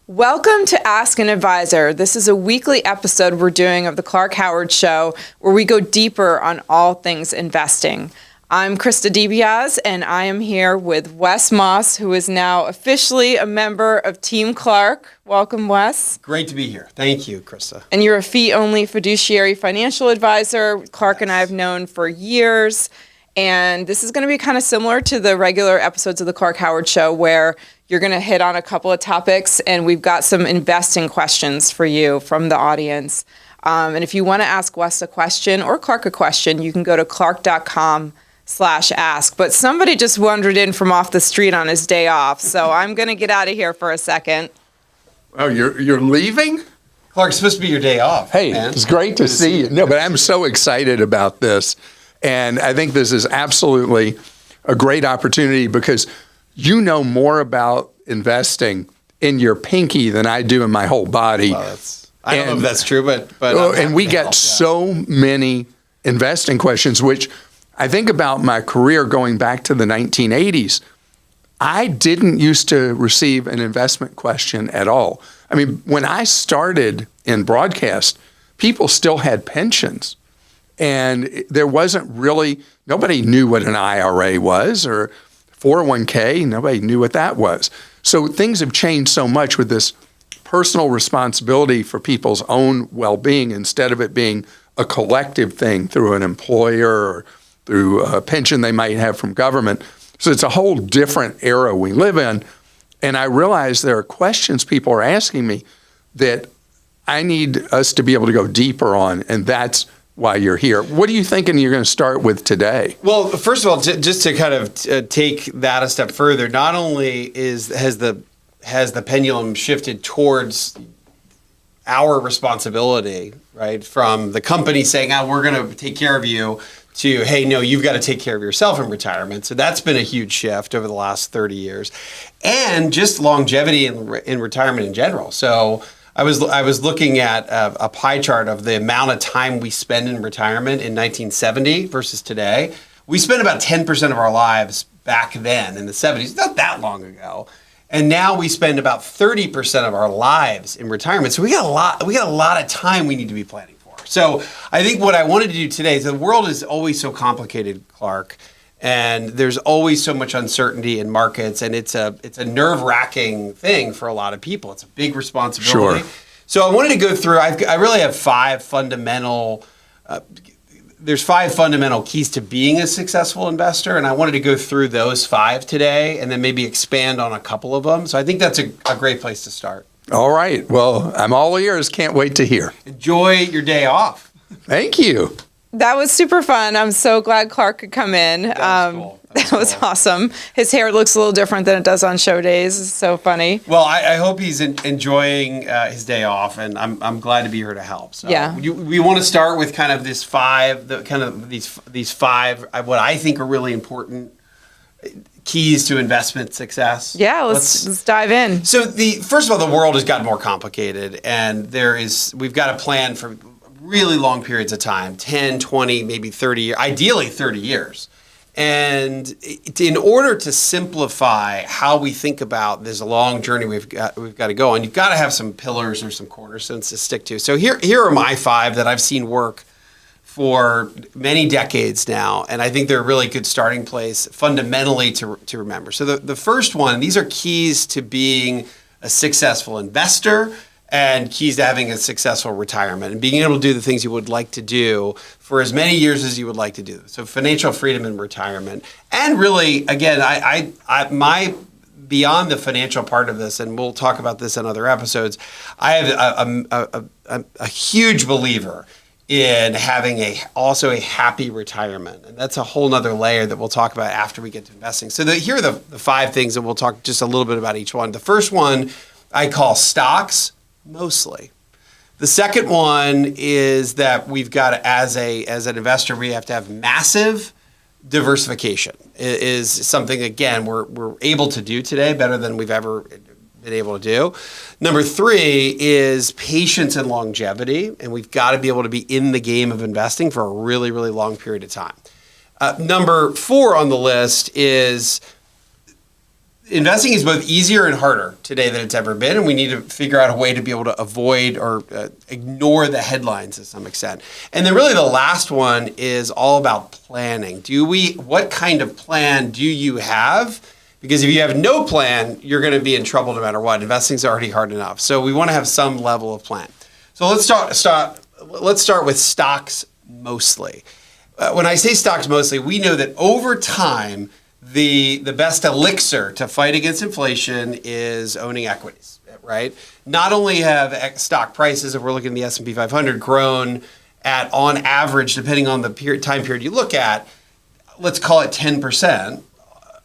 Welcome to Ask an Advisor. This is a weekly episode we're doing of the Clark Howard Show where we go deeper on all things investing. I'm Christa and I am here with Wes Moss, who is now officially a member of Team Clark. Welcome, Wes. Great to be here. Thank you, Christa. And you're a fee-only fiduciary financial advisor. Clark and I have known for years. And this is going to be kind of similar to the regular episodes of the Clark Howard Show where you're going to hit on a couple of topics, and we've got some investing questions for you from the audience. And if you want to ask Wes a question or Clark a question, you can go to clark.com/ask. But somebody just wandered in from off the street on his day off, so I'm going to get out of here for a second. Oh, you're leaving? Clark, it's supposed to be your day off. Hey, man. It's great to see you. No, but I'm so excited about this. And I think this is absolutely a great opportunity because you know more about investing in your pinky than I do in my whole body. Well, I don't know if that's true, but and we get so many investing questions, which I think about my career going back to the 1980s. I didn't used to receive an investment question at all. I mean, when I started in broadcast, people still had pensions. And there wasn't really, nobody knew what an IRA was or 401k, nobody knew what that was. So things have changed so much with this personal responsibility for people's own well-being instead of it being a collective thing through an employer or through a pension they might have from government. So it's a whole different era we live in. And I realize there are questions people are asking me that I need us to be able to go deeper on, and that's why you're here. What are you thinking you're going to start with today? Well, first of all, just to kind of take that a step further, not only has the pendulum shifted towards our responsibility, right, from the company saying, we're going to take care of you, to, hey, no, you've got to take care of yourself in retirement. So that's been a huge shift over the last 30 years. And just longevity in retirement in general. So I was looking at a pie chart of the amount of time we spend in retirement in 1970 versus today. We spent about 10% of our lives back then in the 70s, not that long ago. And now we spend about 30% of our lives in retirement. So we got a lot of time we need to be planning for. So I think what I wanted to do today is the world is always so complicated, Clark. And there's always so much uncertainty in markets, and it's a nerve-wracking thing for a lot of people. It's a big responsibility. Sure. So I wanted to go through. I really have five fundamental. There's five fundamental keys to being a successful investor, and I wanted to go through those five today, and then maybe expand on a couple of them. So I think that's a great place to start. All right. Well, I'm all ears. Can't wait to hear. Enjoy your day off. Thank you. That was super fun. I'm so glad Clark could come in. That was cool. That was awesome. His hair looks a little different than it does on show days. It's so funny. Well, I hope he's enjoying his day off, and I'm glad to be here to help. So yeah. We want to start with kind of these five what I think are really important keys to investment success. Yeah, let's dive in. So first of all, the world has gotten more complicated, and we've got to plan for really long periods of time, 10, 20, maybe 30 years, ideally 30 years. And in order to simplify how we think about this long journey we've got to go on, you've got to have some pillars or some cornerstones to stick to. So here are my five that I've seen work for many decades now, and I think they're a really good starting place fundamentally to remember. So the first one, these are keys to being a successful investor and keys to having a successful retirement and being able to do the things you would like to do for as many years as you would like to do. So financial freedom in retirement. And really, again, my beyond the financial part of this, and we'll talk about this in other episodes, I have a huge believer in having also a happy retirement. And that's a whole nother layer that we'll talk about after we get to investing. So here are the five things, and we'll talk just a little bit about each one. The first one I call stocks. Mostly. The second one is that we've got to, as an investor, we have to have massive diversification. It is something, again, we're able to do today better than we've ever been able to do. Number three is patience and longevity, and we've got to be able to be in the game of investing for a really, really long period of time. Number four on the list is investing is both easier and harder today than it's ever been, and we need to figure out a way to be able to avoid or ignore the headlines to some extent. And then really the last one is all about planning. What kind of plan do you have? Because if you have no plan, you're going to be in trouble no matter what. Investing's already hard enough. So we want to have some level of plan. So let's start with stocks mostly. When I say stocks mostly, we know that over time, the best elixir to fight against inflation is owning equities, right? Not only have stock prices, if we're looking at the S&P 500, grown at, on average, depending on the time period you look at, let's call it 10%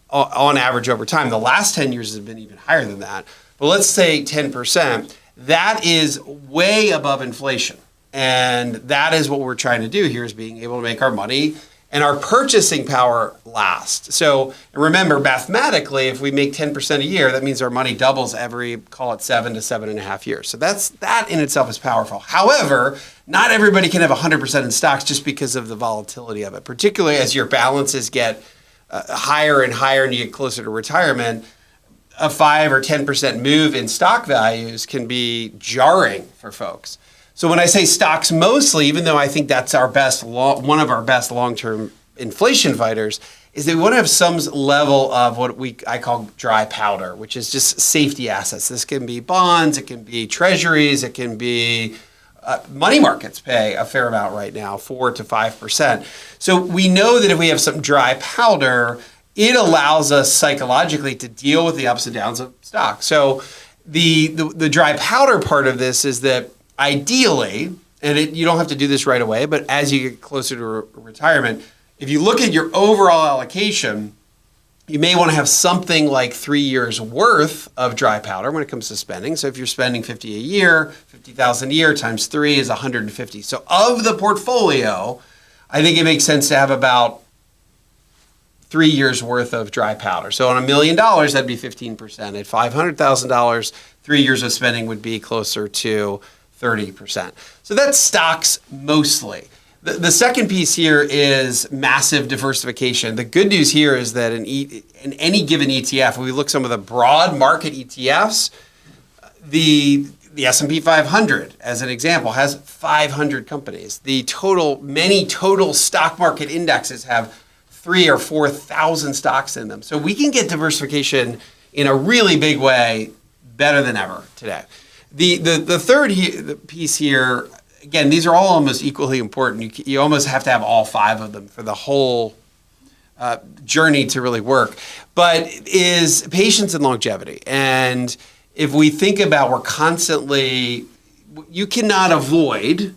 on average over time. The last 10 years has been even higher than that. But let's say 10%. That is way above inflation. And that is what we're trying to do here, is being able to make our money and our purchasing power last. So remember, mathematically, if we make 10% a year, that means our money doubles every, call it 7 to 7.5 years. So that in itself is powerful. However, not everybody can have 100% in stocks just because of the volatility of it, particularly as your balances get higher and higher and you get closer to retirement. A 5 or 10% move in stock values can be jarring for folks. So when I say stocks mostly, even though I think that's our best, one of our best long-term inflation fighters, is that we want to have some level of what I call dry powder, which is just safety assets. This can be bonds, it can be treasuries, it can be money markets pay a fair amount right now, 4 to 5%. So we know that if we have some dry powder, it allows us psychologically to deal with the ups and downs of stocks. So the dry powder part of this is that ideally, and you don't have to do this right away, but as you get closer to retirement, if you look at your overall allocation, you may want to have something like 3 years worth of dry powder when it comes to spending. So if you're spending $50,000 a year, $50,000 a year times 3 is $150,000. So of the portfolio, I think it makes sense to have about 3 years worth of dry powder. So on $1 million, that'd be 15%. At $500,000, 3 years of spending would be closer to 30%. So that's stocks mostly. The second piece here is massive diversification. The good news here is that in any given ETF, when we look at some of the broad market ETFs, the S&P 500, as an example, has 500 companies. Many total stock market indexes have 3,000 or 4,000 stocks in them. So we can get diversification in a really big way, better than ever today. The third piece here, again, these are all almost equally important. You almost have to have all 5 of them for the whole journey to really work, but is patience and longevity. And if we think about, you cannot avoid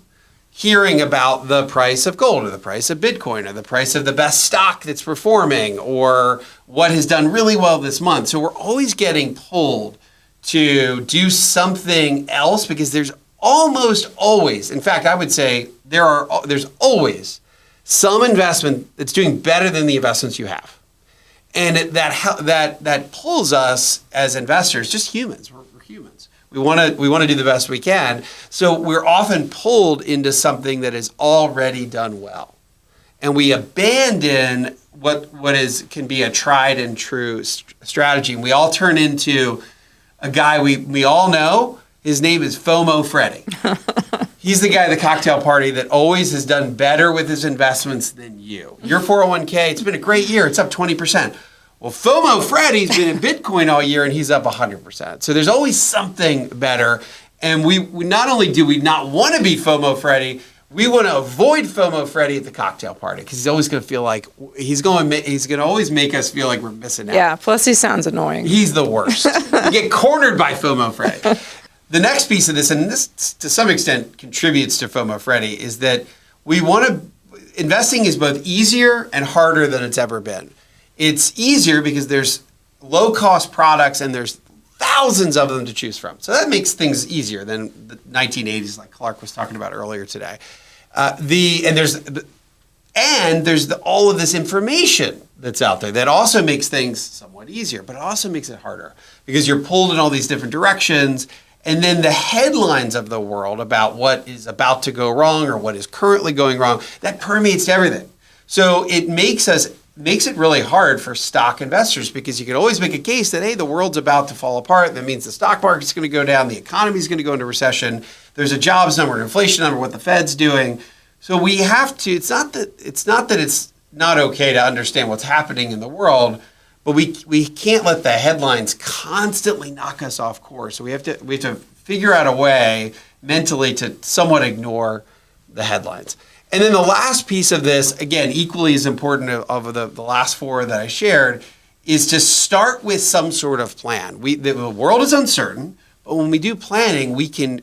hearing about the price of gold or the price of Bitcoin or the price of the best stock that's performing or what has done really well this month. So we're always getting pulled to do something else because there's almost always, in fact, I would say there's always some investment that's doing better than the investments you have. And that pulls us as investors, just humans, we're humans. We want to do the best we can. So we're often pulled into something that is already done well. And we abandon what can be a tried and true strategy. And we all turn into a guy we all know. His name is FOMO Freddy. He's the guy at the cocktail party that always has done better with his investments than you. Your 401k, it's been a great year. It's up 20%. Well, FOMO Freddy's been in Bitcoin all year and he's up 100%. So there's always something better. And we not only do we not want to be FOMO Freddy, we want to avoid FOMO Freddy at the cocktail party because he's always going to feel like he's going to always make us feel like we're missing out. Yeah, plus he sounds annoying. He's the worst. You get cornered by FOMO Freddy. The next piece of this, and this to some extent contributes to FOMO Freddy, is that investing is both easier and harder than it's ever been. It's easier because there's low-cost products and there's thousands of them to choose from. So that makes things easier than the 1980s, like Clark was talking about earlier today. There's all of this information that's out there that also makes things somewhat easier, but it also makes it harder because you're pulled in all these different directions. And then the headlines of the world about what is about to go wrong or what is currently going wrong, that permeates everything. So it makes us makes it really hard for stock investors because you can always make a case that, hey, the world's about to fall apart. That means the stock market's going to go down. The economy's going to go into recession. There's a jobs number, an inflation number, what the Fed's doing. So we have to, it's not that it's not okay to understand what's happening in the world, but we can't let the headlines constantly knock us off course. So we have to figure out a way mentally to somewhat ignore the headlines. And then the last piece of this, again, equally as important of the last four that I shared, is to start with some sort of plan. The world is uncertain, but when we do planning, we can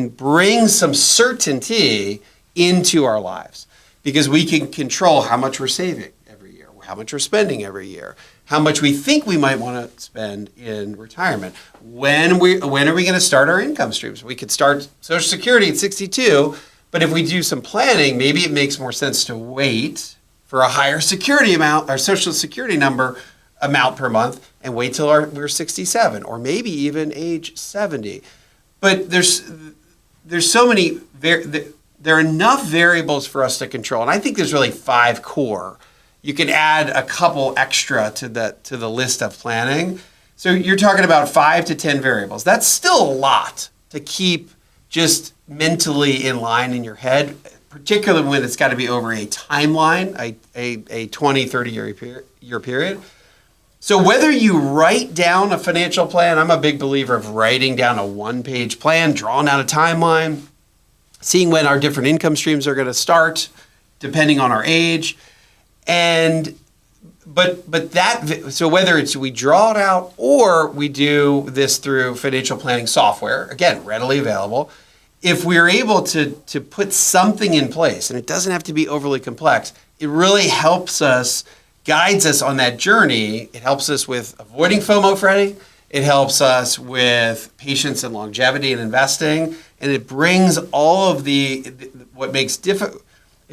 bring some certainty into our lives because we can control how much we're saving every year, how much we're spending every year, how much we think we might want to spend in retirement. When are we going to start our income streams? We could start Social Security at 62. But if we do some planning, maybe it makes more sense to wait for a higher security amount, our Social Security number amount per month, and wait till we're 67 or maybe even age 70. But there's so many, there are enough variables for us to control. And I think there's really 5 core. You can add a couple extra to the list of planning. So you're talking about 5 to 10 variables. That's still a lot to keep just mentally in line in your head, particularly when it's got to be over a timeline, a 20, 30 year period. So whether you write down a financial plan, I'm a big believer of writing down a 1-page plan, drawing out a timeline, seeing when our different income streams are going to start, depending on our age. So whether it's we draw it out or we do this through financial planning software, again, readily available, if we're able to put something in place, and it doesn't have to be overly complex, it really helps us, guides us on that journey. It helps us with avoiding FOMO, Freddie. It helps us with patience and longevity in investing, and it brings all of it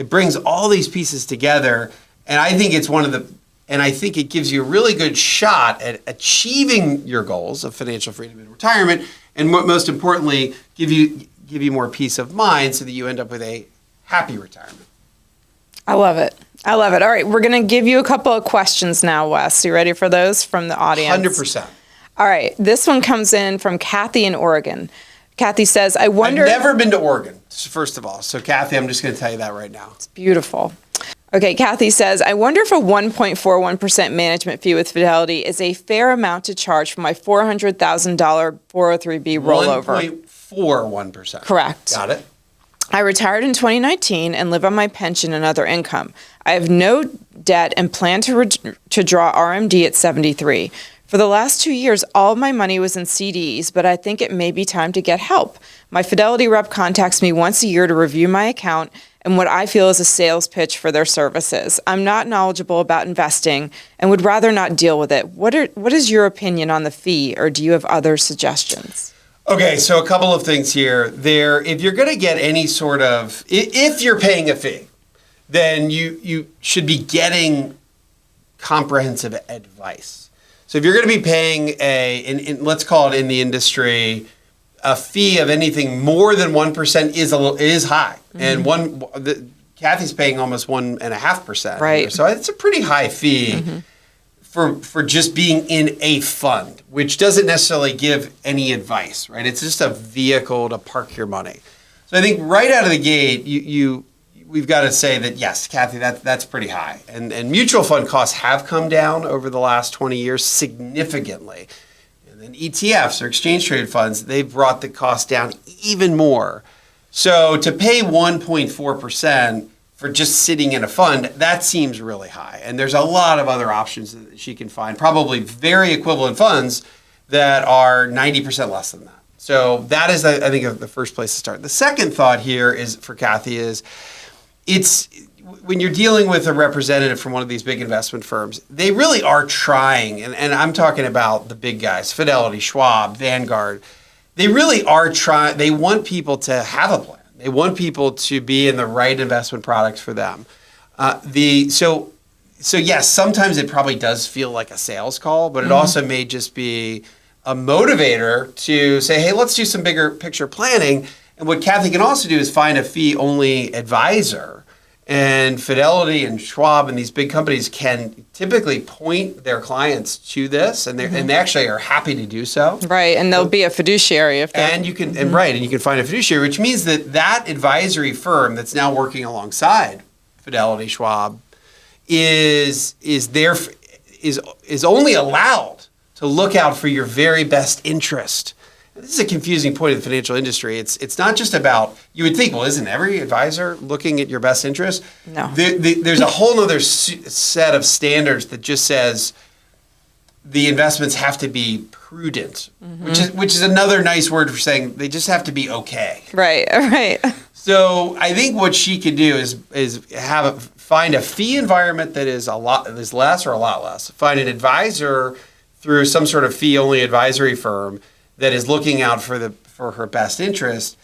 brings all these pieces together. And I think I think it gives you a really good shot at achieving your goals of financial freedom in retirement, and most importantly, give you more peace of mind so that you end up with a happy retirement. I love it. All right, we're going to give you a couple of questions now, Wes. You ready for those from the audience? 100%. All right, this one comes in from Kathy in Oregon. Kathy says, I wonder... I've never been to Oregon, first of all. So Kathy, I'm just going to tell you that right now. It's beautiful. Okay, Kathy says, I wonder if a 1.41% management fee with Fidelity is a fair amount to charge for my $400,000 403B rollover. 1.41%. Correct. Got it. I retired in 2019 and live on my pension and other income. I have no debt and plan to draw RMD at 73. For the last 2 years, all of my money was in CDs, but I think it may be time to get help. My Fidelity rep contacts me once a year to review my account and what I feel is a sales pitch for their services. I'm not knowledgeable about investing and would rather not deal with it. What is your opinion on the fee, or do you have other suggestions? Okay, so a couple of things here. If you're going to get any sort of, if you're paying a fee, then you should be getting comprehensive advice. So if you're going to be paying let's call it in the industry, a fee of anything more than 1% is high, mm-hmm. and Kathy's paying almost 1.5%. Right. Here. So it's a pretty high fee. Mm-hmm. For just being in a fund, which doesn't necessarily give any advice, right? It's just a vehicle to park your money. So I think right out of the gate, we've got to say that, yes, Kathy, that's pretty high. And mutual fund costs have come down over the last 20 years significantly. And then ETFs, or exchange traded funds, they've brought the cost down even more. So to pay 1.4% for just sitting in a fund, that seems really high. And there's a lot of other options that she can find, probably very equivalent funds that are 90% less than that. So that is, I think, the first place to start. The second thought here is for Kathy is, it's when you're dealing with a representative from one of these big investment firms, they really are trying, and I'm talking about the big guys, Fidelity, Schwab, Vanguard. They really are trying. They want people to have a plan. They want people to be in the right investment products for them. So yes, sometimes it probably does feel like a sales call, but it also may just be a motivator to say, hey, let's do some bigger picture planning. And what Kathy can also do is find a fee-only advisor And Fidelity and Schwab and these big companies can typically point their clients to this, and they actually are happy to do so. Right, and they'll be a fiduciary if they're... And you can and you can find a fiduciary, which means that advisory firm that's now working alongside Fidelity, Schwab, is only allowed to look out for your very best interest. This is a confusing point in the financial industry. It's not just about, you would think, well, isn't every advisor looking at your best interest? No. There's a whole other set of standards that just says the investments have to be prudent, which is another nice word for saying they just have to be okay. Right. So I think what she could do is find a fee environment that is less or a lot less. Find an advisor through some sort of fee-only advisory firm that is looking out for her best interest,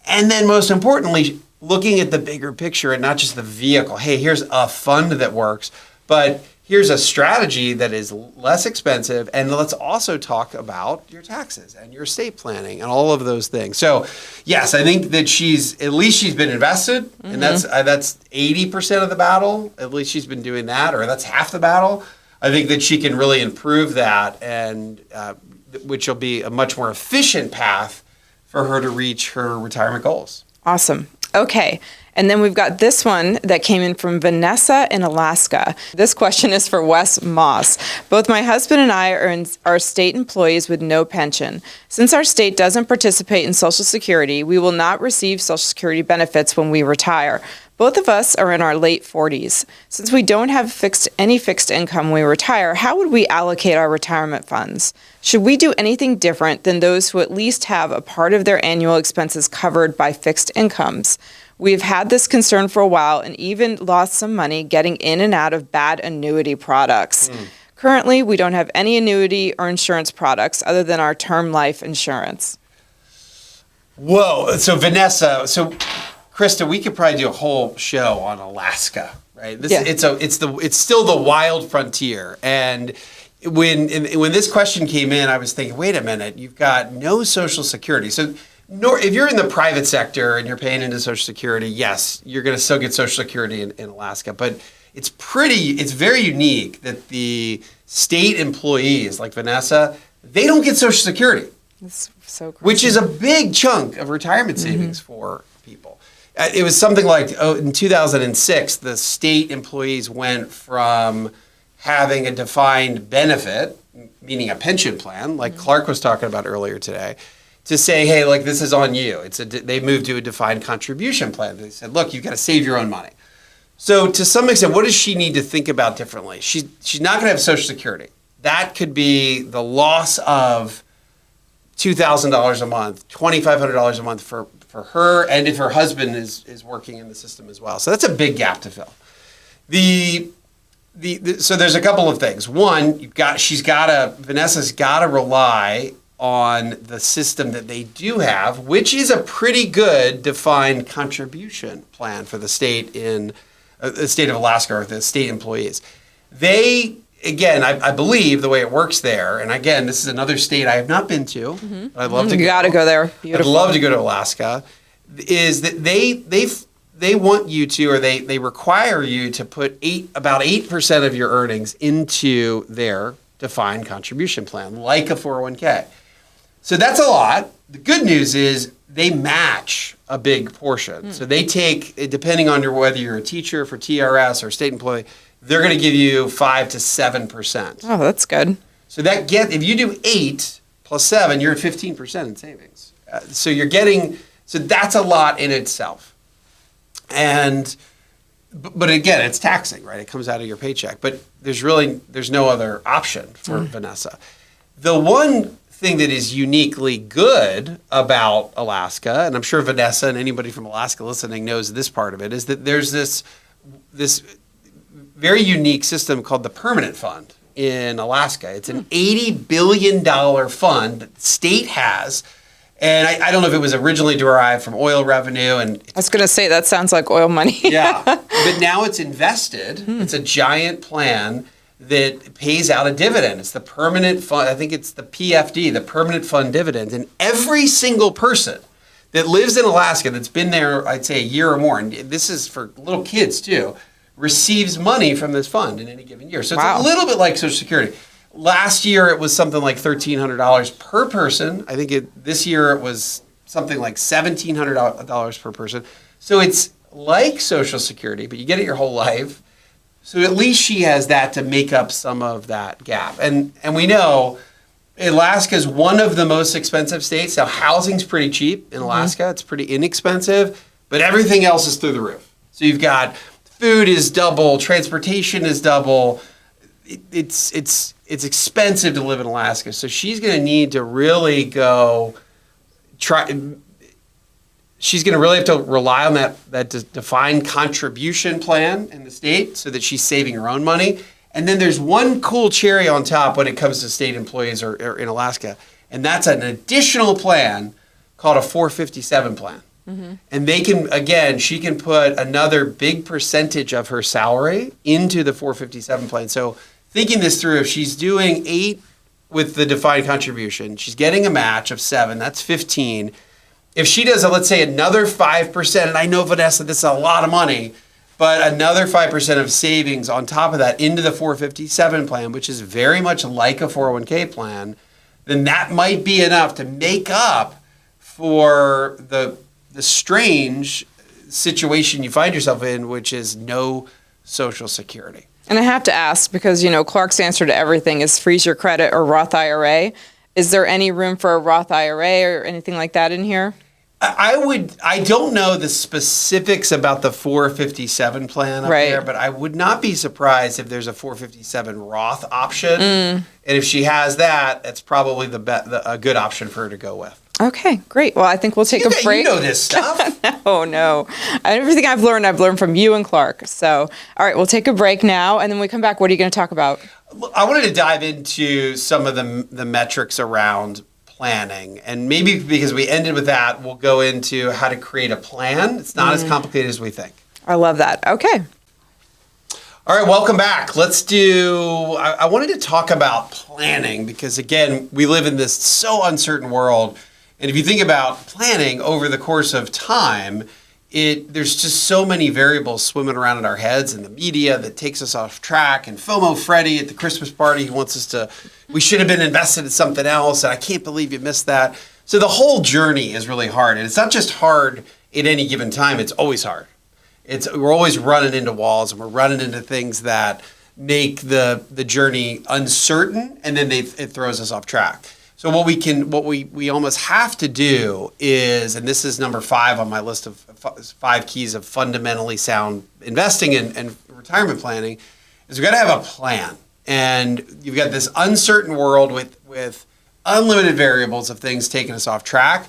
and then most importantly, looking at the bigger picture and not just the vehicle. Hey, here's a fund that works, but here's a strategy that is less expensive, and let's also talk about your taxes and your estate planning and all of those things. So, yes, I think that she's been invested, and that's 80% of the battle. At least she's been doing that, or that's half the battle. I think that she can really improve that, and which will be a much more efficient path for her to reach her retirement goals. Awesome. Okay. And then we've got this one that came in from Vanessa in Alaska. This question is for Wes Moss. Both my husband and I are state employees with no pension. Since our state doesn't participate in Social Security, we will not receive Social Security benefits when we retire. Both of us are in our late 40s. Since we don't have any fixed income when we retire, how would we allocate our retirement funds? Should we do anything different than those who at least have a part of their annual expenses covered by fixed incomes? We've had this concern for a while and even lost some money getting in and out of bad annuity products. Currently, we don't have any annuity or insurance products other than our term life insurance. Whoa. So Vanessa, Christa, we could probably do a whole show on Alaska, right? It's still the wild frontier. And when this question came in, I was thinking, wait a minute, you've got no Social Security. So if you're in the private sector and you're paying into Social Security, yes, you're going to still get Social Security in Alaska. But it's very unique that the state employees like Vanessa, they don't get Social Security. That's so crazy. Which is a big chunk of retirement savings for people. It was something like, in 2006, the state employees went from having a defined benefit, meaning a pension plan, like Clark was talking about earlier today, to say, hey, like, this is on you. They moved to a defined contribution plan. They said, look, you've got to save your own money. So to some extent, what does she need to think about differently? She's not going to have Social Security. That could be the loss of $2,000 a month, $2,500 a month for her, and if her husband is working in the system as well. So that's a big gap to fill. So there's a couple of things. One, Vanessa's got to rely on the system that they do have, which is a pretty good defined contribution plan for the state in the state of Alaska, or the state employees. Again, I believe the way it works there, and again, this is another state I have not been to, but I'd love to go. You got to go there. Beautiful. I'd love to go to Alaska, is that they want you to, or they require you to put about 8% of your earnings into their defined contribution plan, like a 401k. So that's a lot. The good news is they match a big portion. So they take, depending on whether you're a teacher for TRS or state employee, they're going to give you 5 to 7%. Oh, that's good. So if you do 8 plus 7, you're at 15% in savings. So that's a lot in itself. But again, it's taxing, right? It comes out of your paycheck. But there's no other option for Vanessa. The one thing that is uniquely good about Alaska, and I'm sure Vanessa and anybody from Alaska listening knows this part of it, is that there's this very unique system called the Permanent Fund in Alaska. It's an $80 billion fund that the state has. And I don't know if it was originally derived from oil revenue. And I was going to say, that sounds like oil money. Yeah. But now it's invested. It's a giant plan that pays out a dividend. It's the Permanent Fund. I think it's the PFD, the Permanent Fund Dividend. And every single person that lives in Alaska, that's been there, I'd say, a year or more, and this is for little kids too, receives money from this fund in any given year. So it's a little bit like Social Security. Last year, it was something like $1,300 per person. I think this year it was something like $1,700 per person. So it's like Social Security, but you get it your whole life. So at least she has that to make up some of that gap. And we know Alaska is one of the most expensive states. Now, housing's pretty cheap in Alaska. It's pretty inexpensive, but everything else is through the roof. So you've got food is double, transportation is double. It's expensive to live in Alaska. So she's going to need to really she's going to really have to rely on that defined contribution plan in the state so that she's saving her own money. And then there's one cool cherry on top when it comes to state employees or in Alaska, and that's an additional plan called a 457 plan. And she can put another big percentage of her salary into the 457 plan. So thinking this through, if she's doing 8 with the defined contribution, she's getting a match of 7, that's 15. If she does, let's say, another 5%, and I know, Vanessa, this is a lot of money, but another 5% of savings on top of that into the 457 plan, which is very much like a 401k plan, then that might be enough to make up for the strange situation you find yourself in, which is no Social Security. And I have to ask, because, Clark's answer to everything is freeze your credit or Roth IRA. Is there any room for a Roth IRA or anything like that in here? I don't know the specifics about the 457 plan up there, but I would not be surprised if there's a 457 Roth option. And if she has that, it's probably a good option for her to go with. Okay, great. Well, I think we'll take a break. You know this stuff. No. Everything I've learned from you and Clark. So, all right, we'll take a break now, and then when we come back, what are you going to talk about? I wanted to dive into some of the metrics around planning. And maybe because we ended with that, we'll go into how to create a plan. It's not as complicated as we think. I love that. Okay. All right, welcome back. I wanted to talk about planning because, again, we live in this so uncertain world. And if you think about planning over the course of time, there's just so many variables swimming around in our heads and the media that takes us off track. And FOMO Freddy at the Christmas party, he wants us we should have been invested in something else. And I can't believe you missed that. So the whole journey is really hard. And it's not just hard at any given time. It's always hard. We're always running into walls and we're running into things that make the journey uncertain. And then it throws us off track. So what we almost have to do is, and this is number 5 on my list of 5 keys of fundamentally sound investing and retirement planning, is we've got to have a plan. And you've got this uncertain world with unlimited variables of things taking us off track.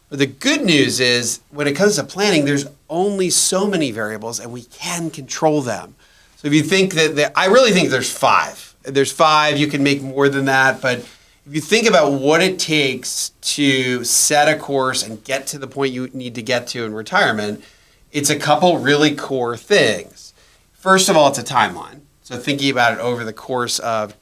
But the good news is when it comes to planning, there's only so many variables and we can control them. So if you think I really think there's 5. There's 5, you can make more than that, but if you think about what it takes to set a course and get to the point you need to get to in retirement, it's a couple really core things. First of all, it's a timeline. So thinking about it over the course of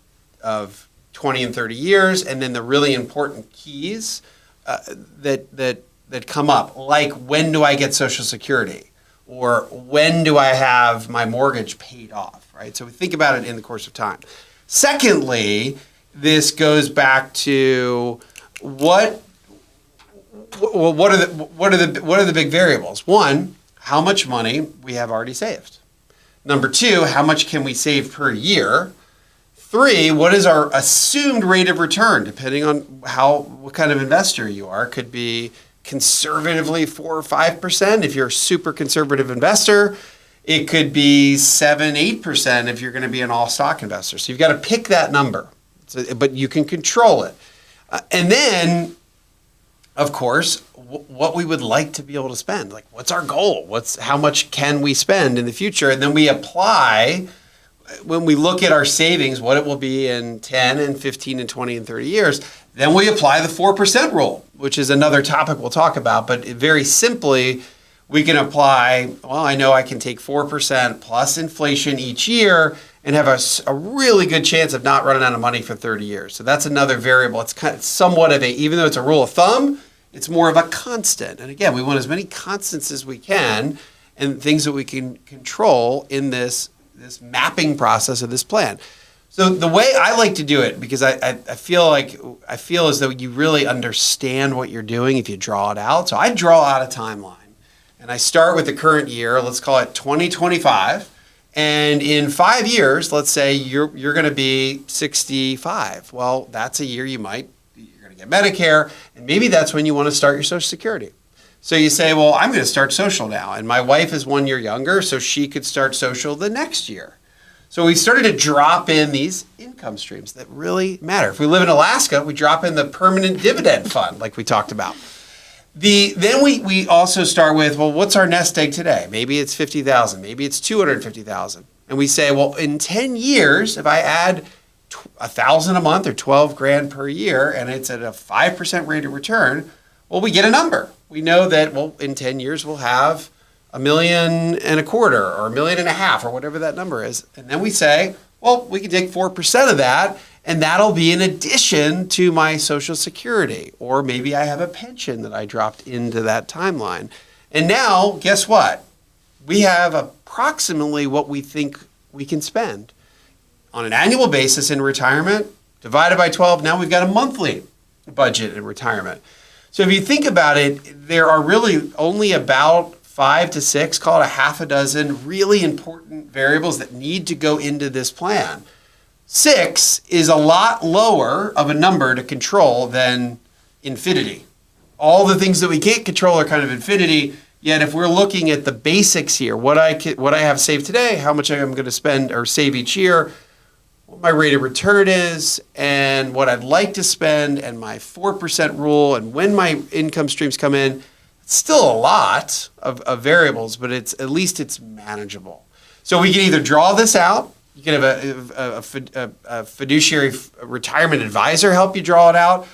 20 and 30 years, and then the really important keys that come up, like when do I get Social Security? Or when do I have my mortgage paid off, right? So we think about it in the course of time. Secondly, this goes back to what are the big variables? 1, how much money we have already saved. Number 2, how much can we save per year? 3, what is our assumed rate of return, depending on what kind of investor you are. It could be conservatively 4 or 5% if you're a super conservative investor. It could be 7-8% if you're going to be an all stock investor. So you've got to pick that number. But you can control it. And then, of course, what we would like to be able to spend. Like, what's our goal? How much can we spend in the future? And then we apply, when we look at our savings, what it will be in 10 and 15 and 20 and 30 years, then we apply the 4% rule, which is another topic we'll talk about. But very simply, we can apply, I know I can take 4% plus inflation each year and have a really good chance of not running out of money for 30 years. So that's another variable. It's somewhat of even though it's a rule of thumb, It's more of a constant. And again, we want as many constants as we can and things that we can control in this mapping process of this plan. So the way I like to do it, because I feel as though you really understand what you're doing if you draw it out. So I draw out a timeline. And I start with the current year, let's call it 2025. And in 5 years, let's say you're going to be 65. Well, that's a year you're going to get Medicare, and maybe that's when you want to start your Social Security. So you say, well, I'm going to start social now. And my wife is 1 year younger, so she could start social the next year. So we started to drop in these income streams that really matter. If we live in Alaska, we drop in the permanent dividend fund, like we talked about. Then we also start with, well, what's our nest egg today? Maybe it's 50,000, maybe it's 250,000. And we say, well, in 10 years, if I add 1,000 a month or 12 grand per year, and it's at a 5% rate of return, well, we get a number. We know that, well, in 10 years, we'll have $1.25 million or $1.5 million or whatever that number is. And then we say, well, we can take 4% of that, and that'll be in addition to my Social Security. Or maybe I have a pension that I dropped into that timeline. And now, guess what? We have approximately what we think we can spend on an annual basis in retirement, divided by 12. Now we've got a monthly budget in retirement. So if you think about it, there are really only about 5 to 6, call it a half a dozen, really important variables that need to go into this plan. 6 is a lot lower of a number to control than infinity. All the things that we can't control are kind of infinity. Yet if we're looking at the basics here, what I have saved today, how much I'm going to spend or save each year, what my rate of return is, and what I'd like to spend, and my 4% rule, and when my income streams come in, it's still a lot of variables, but at least it's manageable. So we can either draw this out. You can have a fiduciary retirement advisor help you draw it out,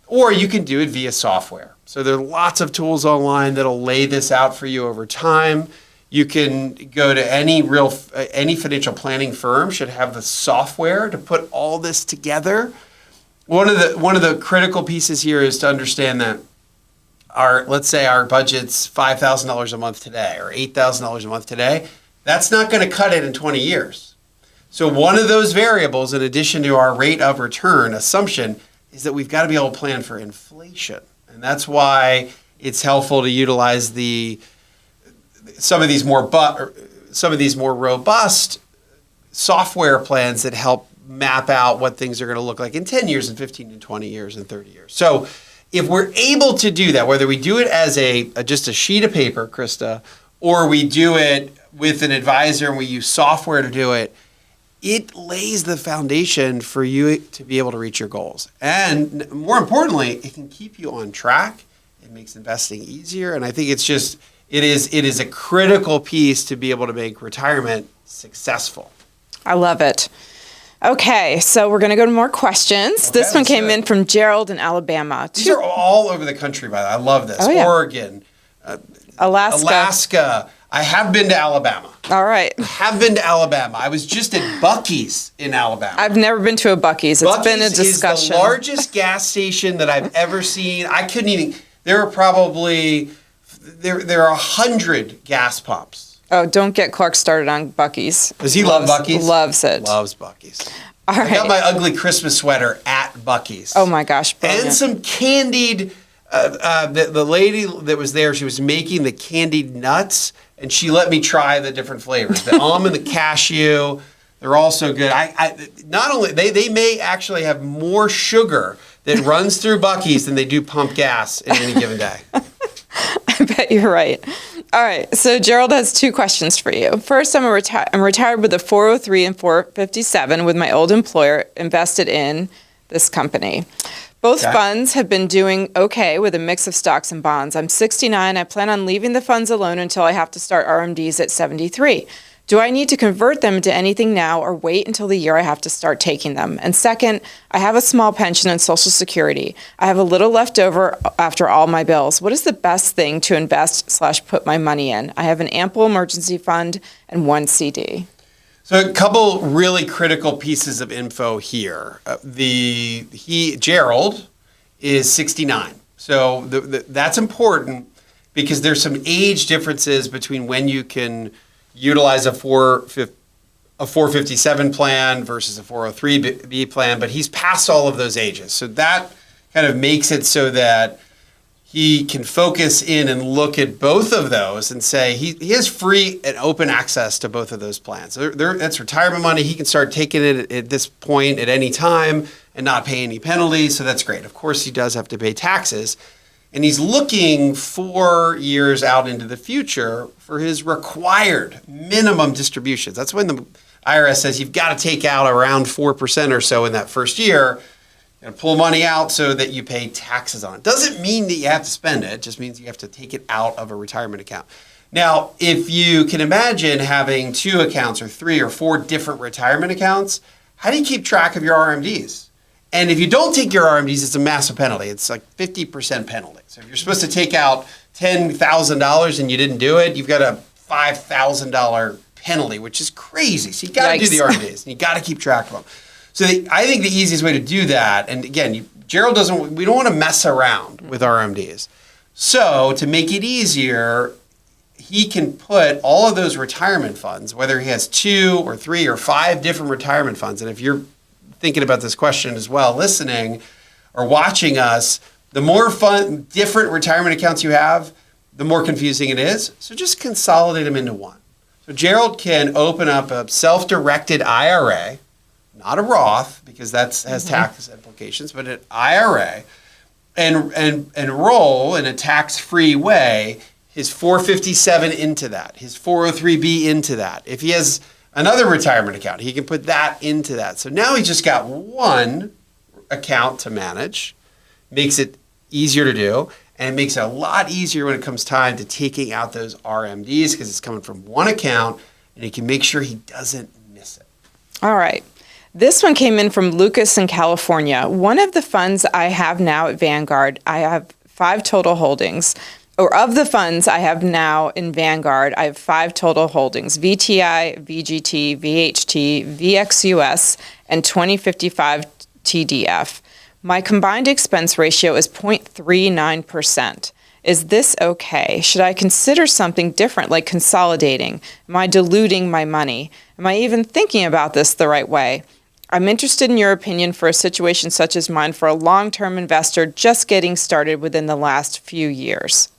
or you can do it via software. So there are lots of tools online that'll lay this out for you over time. You can go to any financial planning firm should have the software to put all this together. One of the critical pieces here is to understand that let's say our budget's $5,000 a month today or $8,000 a month today. That's not going to cut it in 20 years. So one of those variables, in addition to our rate of return assumption, is that we've got to be able to plan for inflation. And that's why it's helpful to utilize some of these more robust software plans that help map out what things are going to look like in 10 years and 15 and 20 years and 30 years. So if we're able to do that, whether we do it as just a sheet of paper, Christa, or we do it with an advisor and we use software to do it, it lays the foundation for you to be able to reach your goals. And more importantly, it can keep you on track. It makes investing easier. And I think it is a critical piece to be able to make retirement successful. I love it. Okay, so we're going to go to more questions. Okay, this one came good. in from Gerald in Alabama. These are all over the country, by the way. I love this. Oh, yeah. Oregon, Alaska. I have been to Alabama. All right. I was just at Buc-ee's in Alabama. I've never been to a Buc-ee's. It's been a discussion. Is the largest gas station that I've ever seen. I couldn't even. There are probably 100 gas pumps. Oh, don't get Clark started on Buc-ee's. Does he love Buc-ee's? Loves it. Loves Buc-ee's. All right. I got my ugly Christmas sweater at Buc-ee's. Oh my gosh, brilliant. And some candied. The lady that was there, she was making the candied nuts, and she let me try the different flavors. The almond, the cashew, they're all so good. Not only they may actually have more sugar that runs through Buc-ee's than they do pump gas in any given day. I bet you're right. All right, so Gerald has 2 questions for you. First, I'm retired with a 403 and 457 with my old employer invested in this company. Both funds have been doing okay with a mix of stocks and bonds. I'm 69. I plan on leaving the funds alone until I have to start RMDs at 73. Do I need to convert them into anything now or wait until the year I have to start taking them? And second, I have a small pension and Social Security. I have a little left over after all my bills. What is the best thing to invest/put my money in? I have an ample emergency fund and 1 CD. So a couple really critical pieces of info here. Gerald is 69. So that's important because there's some age differences between when you can utilize a 457 plan versus a 403B plan, but he's past all of those ages. So that kind of makes it so that he can focus in and look at both of those and say he has free and open access to both of those plans. So that's retirement money. He can start taking it at this point at any time and not pay any penalties. So that's great. Of course, he does have to pay taxes. And he's looking 4 years out into the future for his required minimum distributions. That's when the IRS says you've got to take out around 4% or so in that first year. And pull money out so that you pay taxes on it. Doesn't mean that you have to spend it. It just means you have to take it out of a retirement account. Now, if you can imagine having 2 accounts or 3 or 4 different retirement accounts, how do you keep track of your RMDs? And if you don't take your RMDs, it's a massive penalty. It's like 50% penalty. So if you're supposed to take out $10,000 and you didn't do it, you've got a $5,000 penalty, which is crazy. So you got to do the RMDs and you got to keep track of them. So I think the easiest way to do that, and again, we don't want to mess around with RMDs. So to make it easier, he can put all of those retirement funds, whether he has 2 or 3 or 5 different retirement funds. And if you're thinking about this question as well, listening or watching us, the more different retirement accounts you have, the more confusing it is. So just consolidate them into one. So Gerald can open up a self-directed IRA, not a Roth, because that has tax implications, but an IRA, and enroll in a tax-free way his 457 into that, his 403B into that. If he has another retirement account, he can put that into that. So now he's just got one account to manage, makes it easier to do, and it makes it a lot easier when it comes time to taking out those RMDs because it's coming from one account, and he can make sure he doesn't miss it. All right. This one came in from Lucas in California. One of the funds I have now at Vanguard, I have 5 total holdings. Or of the funds I have now in Vanguard, I have 5 total holdings: VTI, VGT, VHT, VXUS, and 2055 TDF. My combined expense ratio is 0.39%. Is this okay? Should I consider something different, like consolidating? Am I diluting my money? Am I even thinking about this the right way? I'm interested in your opinion for a situation such as mine for a long-term investor just getting started within the last few years.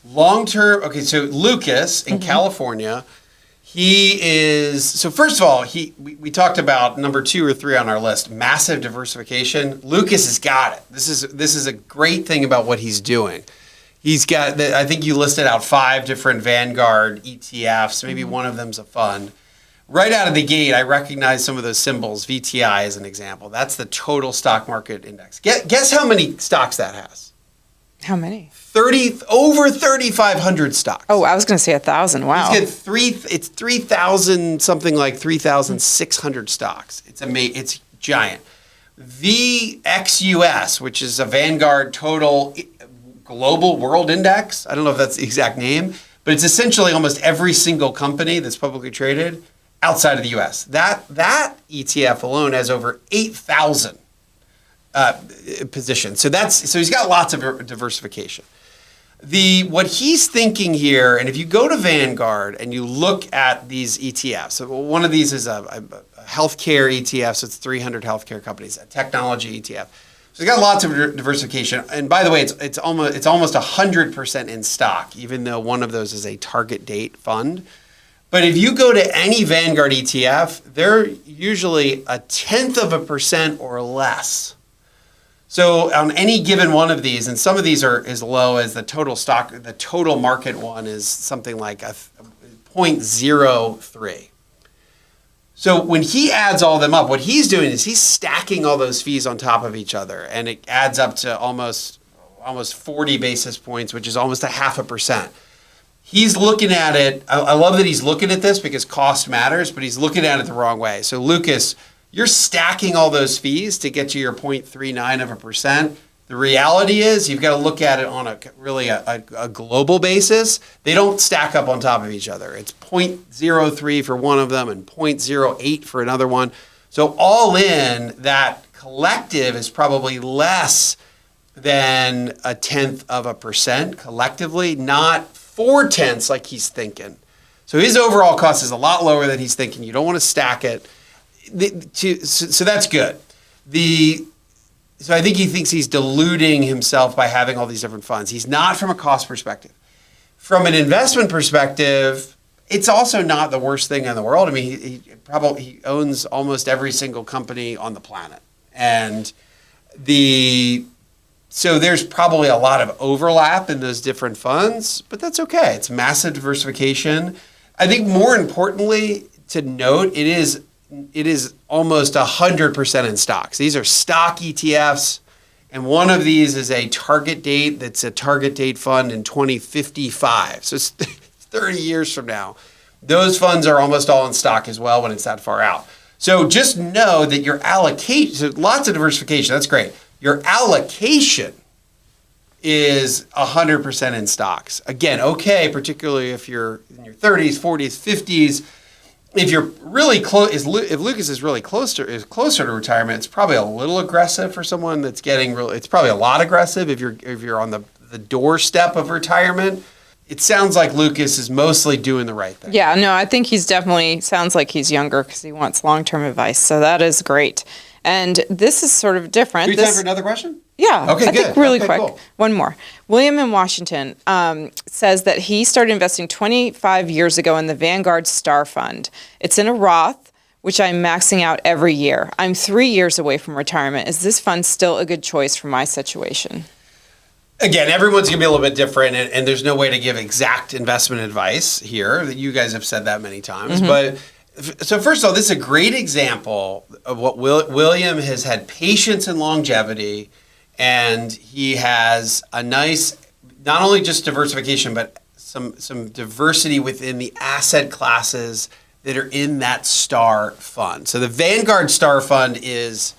Long-term, okay, so Lucas in California, so first of all, we talked about number 2 or 3 on our list, massive diversification. Lucas has got it. This is a great thing about what he's doing. He's got, I think you listed out 5 different Vanguard ETFs, maybe one of them's a fund. Right out of the gate, I recognize some of those symbols. VTI is an example. That's the total stock market index. Guess how many stocks that has? How many? Over 3,500 stocks. Oh, I was going to say 1,000. Wow. It's 3,000, something like 3,600 stocks. It's giant. VXUS, which is a Vanguard Total Global World Index. I don't know if that's the exact name, but it's essentially almost every single company that's publicly traded outside of the U.S. That ETF alone has over 8,000 positions. So he's got lots of diversification. What he's thinking here, and if you go to Vanguard and you look at these ETFs, so one of these is a healthcare ETF, so it's 300 healthcare companies, a technology ETF. So he's got lots of diversification. And by the way, it's almost 100% in stock, even though one of those is a target date fund. But if you go to any Vanguard ETF, they're usually 0.1% or less. So on any given one of these, and some of these are as low as the total market one is something like a 0.03. So when he adds all of them up, what he's doing is he's stacking all those fees on top of each other, and it adds up to almost 40 basis points, which is almost 0.5%. He's looking at it. I love that he's looking at this because cost matters, but he's looking at it the wrong way. So Lucas, you're stacking all those fees to get to your 0.39%. The reality is you've got to look at it on a global basis. They don't stack up on top of each other. It's 0.03 for one of them and 0.08 for another one. So all in, that collective is probably less than 0.1% collectively, not 0.4 like he's thinking. So his overall cost is a lot lower than he's thinking. You don't want to stack it. So that's good. So I think he thinks he's diluting himself by having all these different funds. He's not from a cost perspective. From an investment perspective, it's also not the worst thing in the world. I mean, he owns almost every single company on the planet. And so there's probably a lot of overlap in those different funds, but that's okay. It's massive diversification. I think more importantly to note, it is almost 100% in stocks. These are stock ETFs, and one of these is a target date that's a target date fund in 2055. So it's 30 years from now. Those funds are almost all in stock as well when it's that far out. So just know that your allocation, so lots of diversification, that's great. Your allocation is 100% in stocks. Again, okay, particularly if you're in your 30s, 40s, 50s. If you're really close, if Lucas is really closer to retirement, it's probably a little aggressive for someone that's getting real. It's probably a lot aggressive if you're on the doorstep of retirement. It sounds like Lucas is mostly doing the right thing. Yeah, no, I think he's definitely sounds like he's younger because he wants long-term advice. So that is great. And this is sort of different. Do we have time for another question? Yeah. Okay, I good. think really Okay, quick. cool. One more. William in Washington says that he started investing 25 years ago in the Vanguard Star Fund. It's in a Roth, which I'm maxing out every year. I'm 3 years away from retirement. Is this fund still a good choice for my situation? Again, everyone's going to be a little bit different, and there's no way to give exact investment advice here. You guys have said that many times. But so first of all, this is a great example of what William has had patience and longevity, and he has a nice, not only just diversification, but some diversity within the asset classes that are in that Star Fund. So the Vanguard Star Fund is,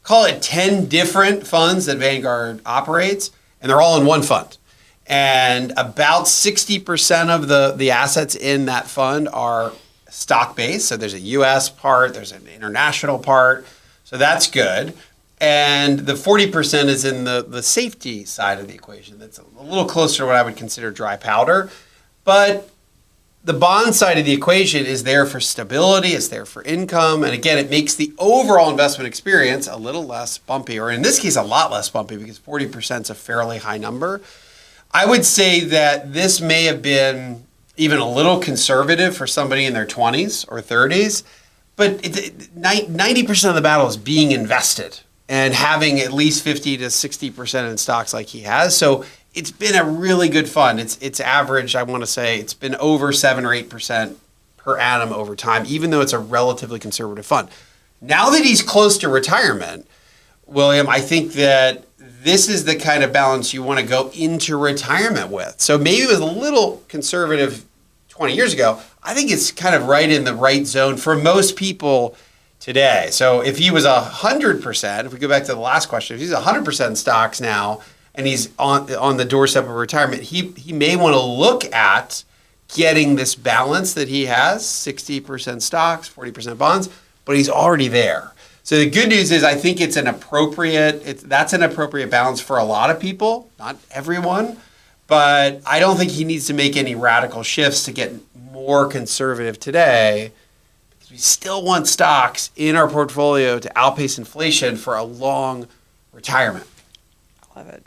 call it 10 different funds that Vanguard operates, and they're all in one fund. And about 60% of the assets in that fund are stock-based. So there's a U.S. part, there's an international part. So that's good. And the 40% is in the safety side of the equation. That's a little closer to what I would consider dry powder. But the bond side of the equation is there for stability, it's there for income. And again, it makes the overall investment experience a little less bumpy, or in this case, a lot less bumpy because 40% is a fairly high number. I would say that this may have been even a little conservative for somebody in their 20s or 30s, but 90% of the battle is being invested and having at least 50 to 60% in stocks like he has. So it's been a really good fund. It's averaged, I want to say, it's been over 7 or 8% per annum over time, even though it's a relatively conservative fund. Now that he's close to retirement, William, I think that this is the kind of balance you want to go into retirement with. So maybe it was a little conservative 20 years ago. I think it's kind of right in the right zone for most people today. So if he was 100%, if we go back to the last question, if he's 100% in stocks now and he's on the doorstep of retirement, he may want to look at getting this balance that he has, 60% stocks, 40% bonds, but he's already there. So the good news is I think that's an appropriate balance for a lot of people, not everyone, but I don't think he needs to make any radical shifts to get more conservative today because we still want stocks in our portfolio to outpace inflation for a long retirement. Love it.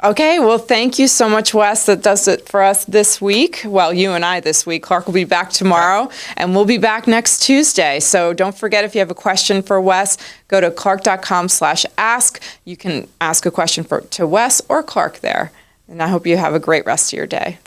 Okay, well, thank you so much, Wes. That does it for us this week. Well, you and I this week. Clark will be back tomorrow, and we'll be back next Tuesday. So don't forget, if you have a question for Wes, go to clark.com/ask. You can ask a question to Wes or Clark there. And I hope you have a great rest of your day.